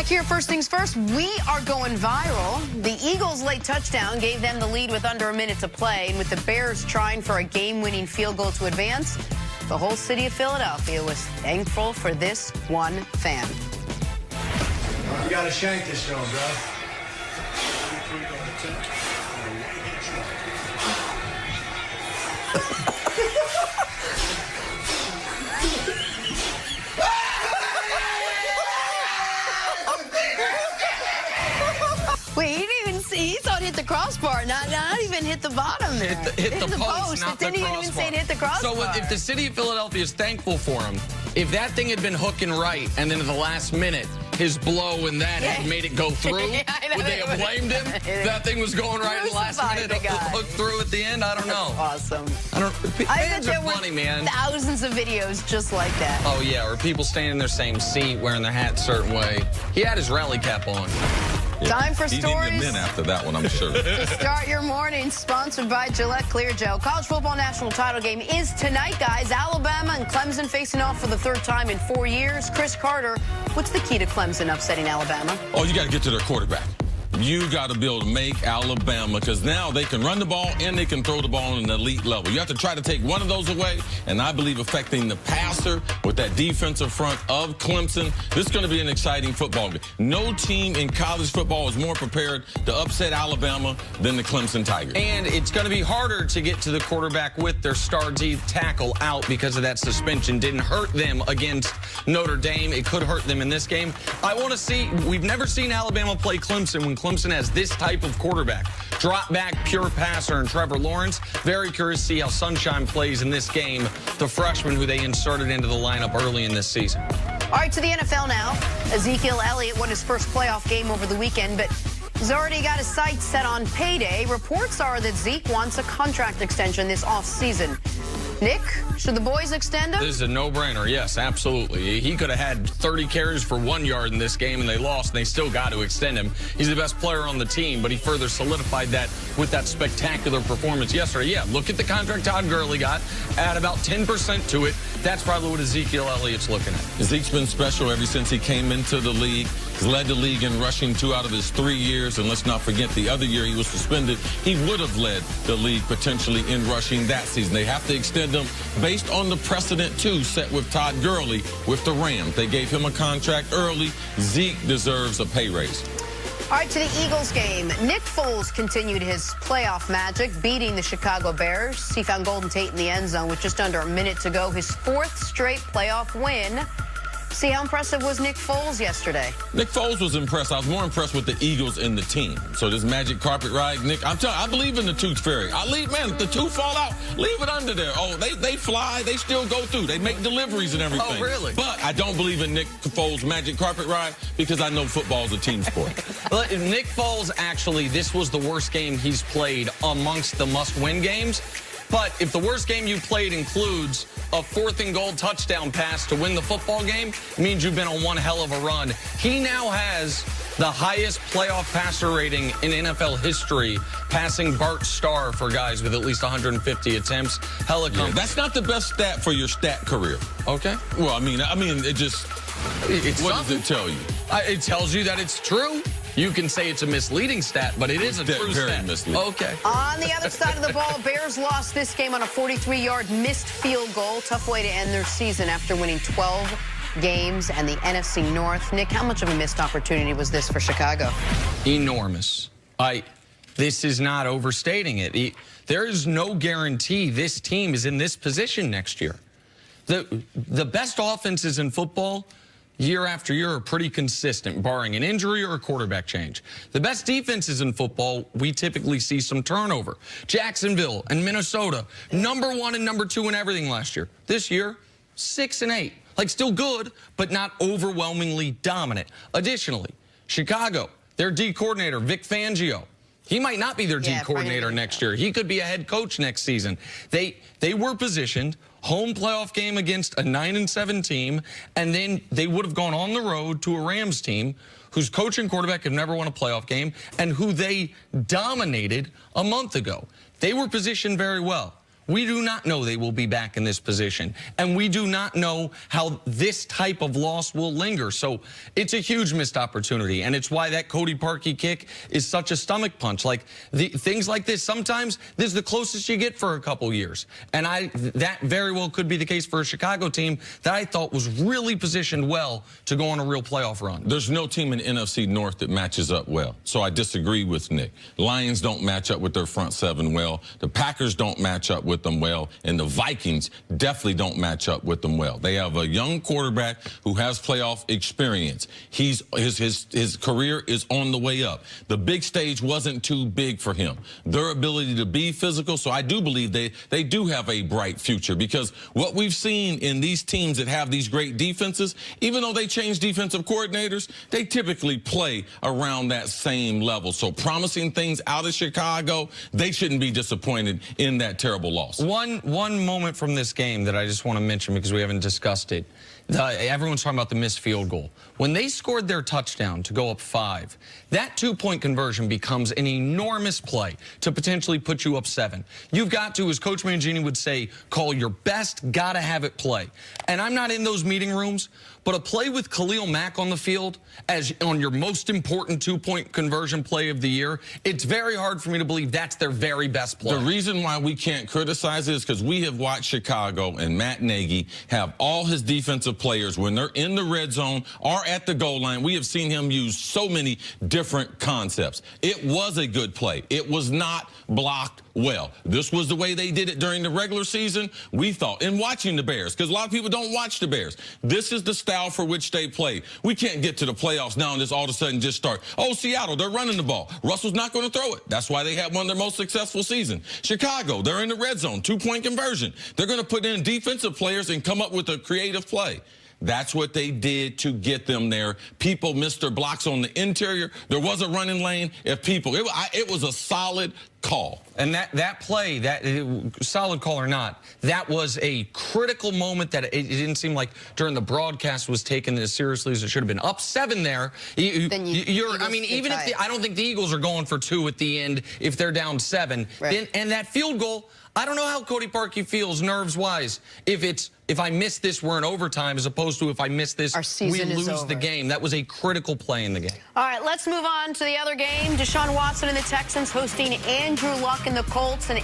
Here, first things first, we are going viral. The Eagles' late touchdown gave them the lead with under a minute to play, and with the Bears trying for a game-winning field goal to advance, the whole city of Philadelphia was thankful for this one fan. You gotta shank this show, bro. Wait, he didn't even see. He thought it hit the crossbar, not even hit the bottom there. Hit the post, not the It didn't even say it hit the crossbar. So if the city of Philadelphia is thankful for him, if that thing had been hooking right, and then at the last minute, his blow and that had made it go through, would they have blamed him? That thing was going right at the last minute, hooked through at the end? I don't know. Awesome. Fans are funny, man. Thousands of videos just like that. Oh, yeah, or people standing in their same seat, wearing their hat a certain way. He had his rally cap on. Yeah. Time for stories. He didn't get men after that one, I'm sure. To start your morning, sponsored by Gillette Clear Gel. College football national title game is tonight, guys. Alabama and Clemson facing off for the third time in 4 years. Chris Carter, what's the key to Clemson upsetting Alabama? Oh, you got to get to their quarterback. You got to be able to make Alabama, because now they can run the ball and they can throw the ball on an elite level. You have to try to take one of those away, and I believe affecting the passer with that defensive front of Clemson, this is going to be an exciting football game. No team in college football is more prepared to upset Alabama than the Clemson Tigers. And it's going to be harder to get to the quarterback with their star D tackle out because of that suspension. Didn't hurt them against Notre Dame. It could hurt them in this game. I want to see, we've never seen Alabama play Clemson when Clemson has this type of quarterback. Drop back, pure passer, and Trevor Lawrence. Very curious to see how Sunshine plays in this game, the freshman who they inserted into the lineup early in this season. All right, to the NFL now. Ezekiel Elliott won his first playoff game over the weekend, but he's already got his sights set on payday. Reports are that Zeke wants a contract extension this offseason. Nick, should the boys extend him? This is a no-brainer. Yes, absolutely. He could have had 30 carries for 1 yard in this game, and they lost, and they still got to extend him. He's the best player on the team, but he further solidified that with that spectacular performance yesterday. Yeah, look at the contract Todd Gurley got. Add about 10% to it. That's probably what Ezekiel Elliott's looking at. Zeke's been special ever since he came into the league. He's led the league in rushing 2 out of his 3 years, and let's not forget the other year he was suspended. He would have led the league potentially in rushing that season. They have to extend him based on the precedent, too, set with Todd Gurley with the Rams. They gave him a contract early. Zeke deserves a pay raise. All right, to the Eagles game. Nick Foles continued his playoff magic, beating the Chicago Bears. He found Golden Tate in the end zone with just under a minute to go. His 4th straight playoff win. See, how impressive was Nick Foles yesterday? Nick Foles was impressed. I was more impressed with the Eagles and the team. So this magic carpet ride, Nick, I'm telling you, I believe in the tooth fairy. Man, if the tooth fall out, leave it under there. Oh, they fly, they still go through. They make deliveries and everything. Oh, really? But I don't believe in Nick Foles' magic carpet ride because I know football is a team sport. Nick Foles, actually, this was the worst game he's played amongst the must-win games. But if the worst game you played includes a 4th and goal touchdown pass to win the football game, it means you've been on one hell of a run. He now has the highest playoff passer rating in NFL history, passing Bart Starr for guys with at least 150 attempts. Yeah, that's not the best stat for your stat career. Okay. Well, I mean, it just, what does it tell you? It tells you that it's true. You can say it's a misleading stat, but it is a true very stat. Misleading. Okay. On the other side of the ball, Bears lost this game on a 43-yard missed field goal. Tough way to end their season after winning 12 games and the NFC North. Nick, how much of a missed opportunity was this for Chicago? Enormous. This is not overstating it. There is no guarantee this team is in this position next year. The best offenses in football year after year are pretty consistent, barring an injury or a quarterback change. The best defenses in football, we typically see some turnover. Jacksonville and Minnesota, #1 and #2 in everything last year. This year, 6 and 8. Like, still good, but not overwhelmingly dominant. Additionally, Chicago, their D coordinator, Vic Fangio, he might not be their D coordinator next year. He could be a head coach next season. They were positioned home playoff game against a 9-7 team, and then they would have gone on the road to a Rams team whose coach and quarterback have never won a playoff game and who they dominated a month ago. They were positioned very well. We do not know they will be back in this position. And we do not know how this type of loss will linger. So it's a huge missed opportunity. And it's why that Cody Parkey kick is such a stomach punch. Like things like this, sometimes this is the closest you get for a couple years. And that very well could be the case for a Chicago team that I thought was really positioned well to go on a real playoff run. There's no team in the NFC North that matches up well. So I disagree with Nick. Lions don't match up with their front seven well. The Packers don't match up with them well. And the Vikings definitely don't match up with them well. They have a young quarterback who has playoff experience. His career is on the way up. The big stage wasn't too big for him. Their ability to be physical, so I do believe they do have a bright future, because what we've seen in these teams that have these great defenses, even though they change defensive coordinators, they typically play around that same level. So promising things out of Chicago, they shouldn't be disappointed in that terrible loss. One moment from this game that I just want to mention because we haven't discussed it. Everyone's talking about the missed field goal. When they scored their touchdown to go up 5, that 2-point conversion becomes an enormous play to potentially put you up 7. You've got to, as Coach Mangini would say, call your best, gotta have it play. And I'm not in those meeting rooms, but a play with Khalil Mack on the field as on your most important 2-point conversion play of the year, it's very hard for me to believe that's their very best play. The reason why we can't criticize it is because we have watched Chicago and Matt Nagy have all his defensive players when they're in the red zone or at the goal line. We have seen him use so many different concepts. It was a good play. It was not blocked well. This was the way they did it during the regular season. We thought, in watching the Bears, because a lot of people don't watch the Bears, this is the style for which they play. We can't get to the playoffs now and just all of a sudden just start, oh, Seattle, they're running the ball. Russell's not going to throw it. That's why they had one of their most successful seasons. Chicago, they're in the red zone, 2-point conversion. They're going to put in defensive players and come up with a creative play. That's what they did to get them there. People missed their blocks on the interior. There was a running lane. It was a solid call. And that play, solid call or not, that was a critical moment that it didn't seem like during the broadcast was taken as seriously as it should have been. Up 7 there. I mean, even if I don't think the Eagles are going for 2 at the end if they're down 7. Right. And that field goal, I don't know how Cody Parkey feels nerves-wise if I miss this, we're in overtime, as opposed to if I miss this, we lose the game. That was a critical play in the game. All right, let's move on to the other game. Deshaun Watson and the Texans hosting Andrew Luck and the Colts. And